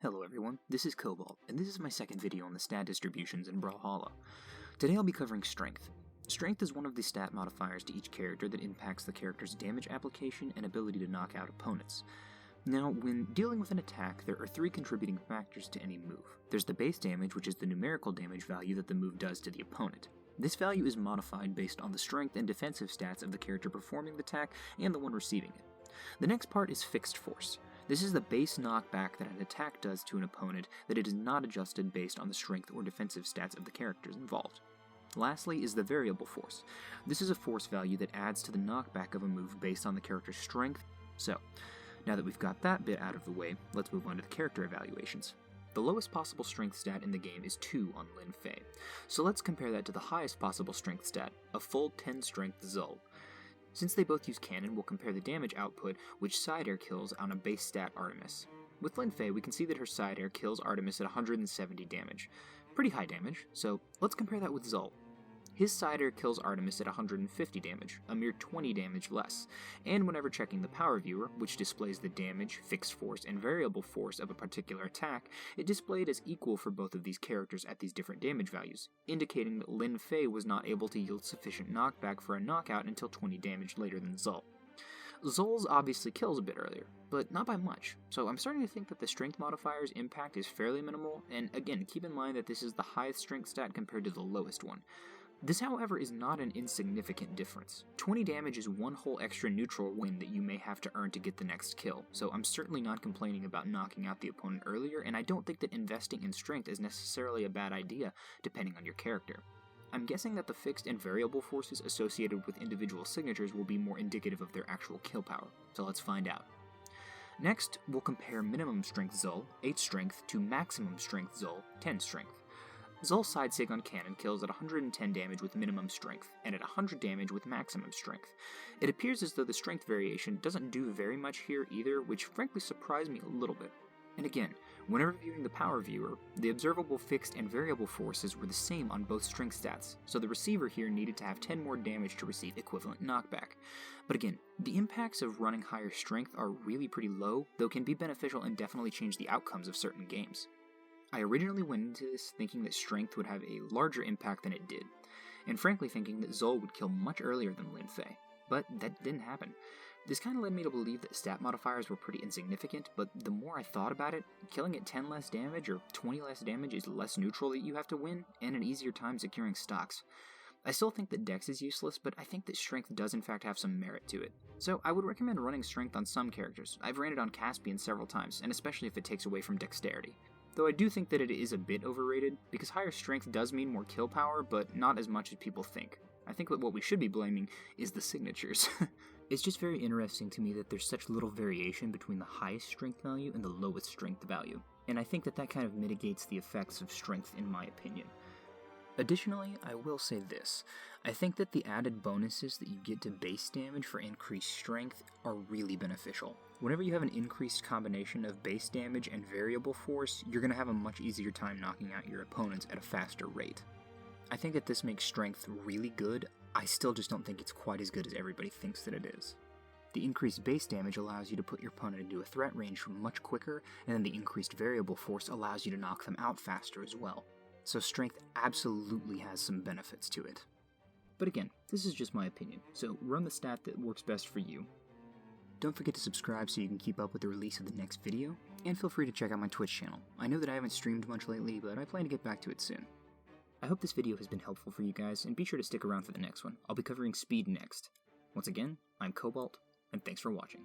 Hello everyone, this is Cobalt, and this is my second video on the stat distributions in Brawlhalla. Today I'll be covering Strength. Strength is one of the stat modifiers to each character that impacts the character's damage application and ability to knock out opponents. Now, when dealing with an attack, there are three contributing factors to any move. There's the base damage, which is the numerical damage value that the move does to the opponent. This value is modified based on the strength and defensive stats of the character performing the attack and the one receiving it. The next part is fixed force. This is the base knockback that an attack does to an opponent that it is not adjusted based on the strength or defensive stats of the characters involved. Lastly is the variable force. This is a force value that adds to the knockback of a move based on the character's strength. So, now that we've got that bit out of the way, let's move on to the character evaluations. The lowest possible strength stat in the game is 2 on Lin Fei, so let's compare that to the highest possible strength stat, a full 10 strength Zul. Since they both use cannon, we'll compare the damage output which side air kills on a base stat Artemis. With Lin Fei, we can see that her side air kills Artemis at 170 damage. Pretty high damage, so let's compare that with Zul. His side air kills Artemis at 150 damage, a mere 20 damage less, and whenever checking the power viewer, which displays the damage, fixed force, and variable force of a particular attack, it displayed as equal for both of these characters at these different damage values, indicating that Lin Fei was not able to yield sufficient knockback for a knockout until 20 damage later than Zul. Zul's obviously kills a bit earlier, but not by much, so I'm starting to think that the strength modifier's impact is fairly minimal, and again, keep in mind that this is the highest strength stat compared to the lowest one. This, however, is not an insignificant difference. 20 damage is one whole extra neutral win that you may have to earn to get the next kill, so I'm certainly not complaining about knocking out the opponent earlier, and I don't think that investing in strength is necessarily a bad idea, depending on your character. I'm guessing that the fixed and variable forces associated with individual signatures will be more indicative of their actual kill power, so let's find out. Next, we'll compare minimum strength Zul, 8 strength, to maximum strength Zul, 10 strength. Zul's side sig on cannon kills at 110 damage with minimum strength, and at 100 damage with maximum strength. It appears as though the strength variation doesn't do very much here either, which frankly surprised me a little bit. And again, whenever viewing the power viewer, the observable fixed and variable forces were the same on both strength stats, so the receiver here needed to have 10 more damage to receive equivalent knockback. But again, the impacts of running higher strength are really pretty low, though can be beneficial and definitely change the outcomes of certain games. I originally went into this thinking that strength would have a larger impact than it did, and frankly thinking that Zul would kill much earlier than Lin Fei, but that didn't happen. This kind of led me to believe that stat modifiers were pretty insignificant, but the more I thought about it, killing at 10 less damage or 20 less damage is less neutral that you have to win, and an easier time securing stocks. I still think that Dex is useless, but I think that Strength does in fact have some merit to it. So I would recommend running Strength on some characters. I've ran it on Caspian several times, and especially if it takes away from Dexterity. Though I do think that it is a bit overrated, because higher strength does mean more kill power, but not as much as people think. I think that what we should be blaming is the signatures. It's just very interesting to me that there's such little variation between the highest strength value and the lowest strength value, and I think that that kind of mitigates the effects of strength in my opinion. Additionally, I will say this. I think that the added bonuses that you get to base damage for increased strength are really beneficial. Whenever you have an increased combination of base damage and variable force, you're going to have a much easier time knocking out your opponents at a faster rate. I think that this makes strength really good. I still just don't think it's quite as good as everybody thinks that it is. The increased base damage allows you to put your opponent into a threat range much quicker, and then the increased variable force allows you to knock them out faster as well. So strength absolutely has some benefits to it. But again, this is just my opinion, so run the stat that works best for you. Don't forget to subscribe so you can keep up with the release of the next video, and feel free to check out my Twitch channel. I know that I haven't streamed much lately, but I plan to get back to it soon. I hope this video has been helpful for you guys, and be sure to stick around for the next one. I'll be covering speed next. Once again, I'm Cobalt, and thanks for watching.